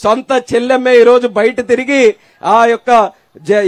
సొంత చెల్లెమ్మే ఈ రోజు బయట తిరిగి ఆ యొక్క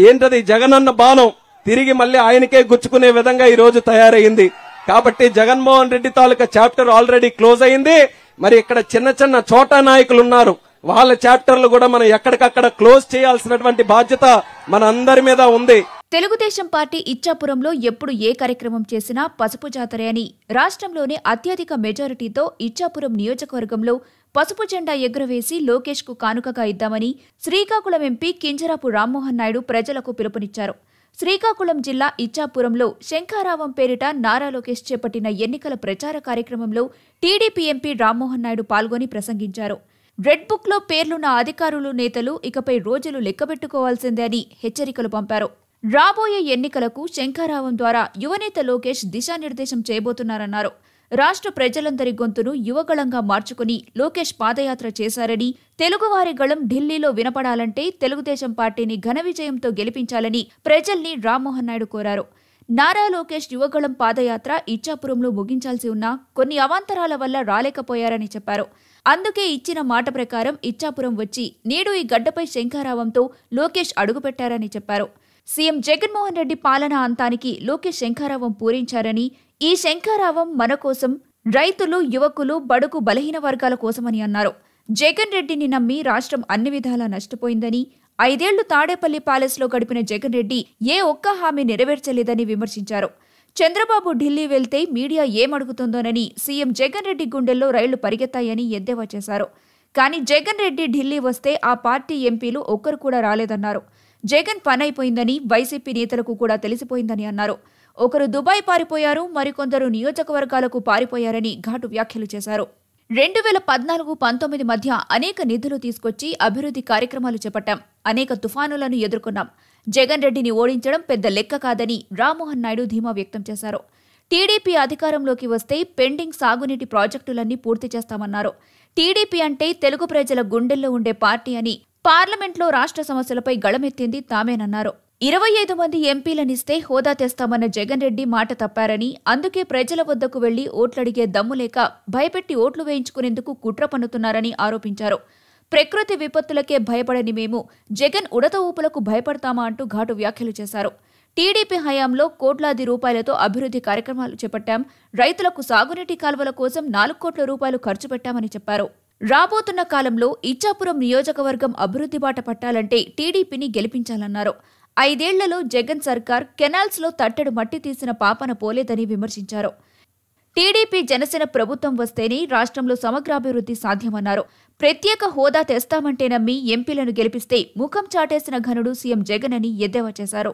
ఏంటది జగనన్న బాణం తిరిగి మళ్ళీ ఆయనకే గుచ్చుకునే విధంగా ఈ రోజు తయారైంది. కాబట్టి జగన్మోహన్ రెడ్డి తాలూకా చాప్టర్ ఆల్రెడీ క్లోజ్ అయింది. మరి ఇక్కడ చిన్న చిన్న చోటా నాయకులు ఉన్నారు, వాళ్ళ చాప్టర్లు కూడా మనం ఎక్కడికక్కడ క్లోజ్ చేయాల్సినటువంటి బాధ్యత మన అందరి మీద ఉంది. తెలుగుదేశం పార్టీ ఇచ్చాపురంలో ఎప్పుడు ఏ కార్యక్రమం చేసినా పసుపు జాతరే అని రాష్ట్రంలోనే అత్యధిక మెజారిటీతో ఇచ్చాపురం నియోజకవర్గంలో పసుపు జెండా ఎగురవేసి లోకేష్ కు కానుకగా ఇద్దామని శ్రీకాకుళం ఎంపీ కింజరాపు రామ్మోహన్ నాయుడు ప్రజలకు పిలుపునిచ్చారు. శ్రీకాకుళం జిల్లా ఇచ్చాపురంలో శంఖారావం పేరిట నారా లోకేష్ చేపట్టిన ఎన్నికల ప్రచార కార్యక్రమంలో టీడీపీ ఎంపీ రామ్మోహన్ నాయుడు పాల్గొని ప్రసంగించారు. రెడ్ బుక్ లో పేర్లున్న అధికారులు నేతలు ఇకపై రోజులు లెక్కబెట్టుకోవాల్సిందే అని హెచ్చరికలు పంపారు. రాబోయే ఎన్నికలకు శంఖారావం ద్వారా యువనేత లోకేష్ దిశానిర్దేశం చేయబోతున్నారన్నారు. రాష్ట్ర ప్రజలందరి గొంతును యువగళంగా మార్చుకుని లోకేష్ పాదయాత్ర చేశారని, తెలుగువారి గళం ఢిల్లీలో వినపడాలంటే తెలుగుదేశం పార్టీని ఘన విజయంతో గెలిపించాలని ప్రజల్ని రామ్మోహన్ నాయుడు కోరారు. నారా లోకేష్ యువగళం పాదయాత్ర ఇచ్చాపురంలో ముగించాల్సి ఉన్నా కొన్ని అవాంతరాల వల్ల రాలేకపోయారని చెప్పారు. అందుకే ఇచ్చిన మాట ప్రకారం ఇచ్చాపురం వచ్చి నేడు ఈ గడ్డపై శంఖారావంతో లోకేష్ అడుగుపెట్టారని చెప్పారు. సీఎం జగన్మోహన్ రెడ్డి పాలన అంతానికి లోకేష్ శంఖారావం పూరించారని, ఈ శంఖారావం మన కోసం, రైతులు, యువకులు, బడుగు బలహీన వర్గాల కోసమని అన్నారు. జగన్ రెడ్డిని నమ్మి రాష్ట్రం అన్ని విధాలా నష్టపోయిందని, 5 ఏళ్లు తాడేపల్లి ప్యాలెస్లో గడిపిన జగన్ రెడ్డి ఏ ఒక్క హామీ నెరవేర్చలేదని విమర్శించారు. చంద్రబాబు ఢిల్లీ వెళ్తే మీడియా ఏమడుగుతుందోనని సీఎం జగన్ రెడ్డి గుండెల్లో రైళ్లు పరిగెత్తాయని ఎద్దేవా చేశారు. కానీ జగన్ రెడ్డి ఢిల్లీ వస్తే ఆ పార్టీ ఎంపీలు ఒక్కరు కూడా రాలేదన్నారు. జగన్ పనైపోయిందని వైసీపీ నేతలకు కూడా తెలిసిపోయిందని అన్నారు. ఒకరు దుబాయ్ పారిపోయారు, మరికొందరు నియోజకవర్గాలకు పారిపోయారని ఘాటు వ్యాఖ్యలు చేశారు. 2014-19 మధ్య అనేక నిధులు తీసుకొచ్చి అభివృద్ధి కార్యక్రమాలు చేపట్టాం, అనేక తుఫానులను ఎదుర్కొన్నాం. జగన్ రెడ్డిని ఓడించడం పెద్ద లెక్క కాదని రామ్మోహన్ నాయుడు ధీమా వ్యక్తం చేశారు. టీడీపీ అధికారంలోకి వస్తే పెండింగ్ సాగునీటి ప్రాజెక్టులన్నీ పూర్తి చేస్తామన్నారు. టీడీపీ అంటే తెలుగు ప్రజల గుండెల్లో ఉండే పార్టీ అని, పార్లమెంట్లో రాష్ట్ర సమస్యలపై గళమెత్తింది తామేనన్నారు. 25 మంది ఎంపీలనిస్తే హోదా తెస్తామన్న జగన్ రెడ్డి మాట తప్పారని, అందుకే ప్రజల వద్దకు వెళ్లి ఓట్లడిగే దమ్ము లేక భయపెట్టి ఓట్లు వేయించుకునేందుకు కుట్ర పన్నుతున్నారని ఆరోపించారు. ప్రకృతి విపత్తులకే భయపడని మేము జగన్ ఉడత ఊపులకు భయపడతామా అంటూ ఘాటు వ్యాఖ్యలు చేశారు. టీడీపీ హయాంలో కోట్లాది రూపాయలతో అభివృద్ధి కార్యక్రమాలు చేపట్టాం, రైతులకు సాగునీటి కాల్వల కోసం 4 కోట్ల రూపాయలు ఖర్చు పెట్టామని చెప్పారు. రాబోతున్న కాలంలో ఇచ్చాపురం నియోజకవర్గం అభివృద్ధి బాట పట్టాలంటే టీడీపీని గెలిపించాలన్నారు. 5 ఏళ్లలో జగన్ సర్కార్ కెనాల్స్లో తట్టెడు మట్టి తీసిన పాపన పోలేదని విమర్శించారు. టీడీపీ జనసేన ప్రభుత్వం వస్తేనే రాష్ట్రంలో సమగ్రాభివృద్ధి సాధ్యమన్నారు. ప్రత్యేక హోదా తెస్తామంటే నమ్మి ఎంపీలను గెలిపిస్తే ముఖం చాటేసిన ఘనుడు సీఎం జగన్ అని ఎద్దేవా చేశారు.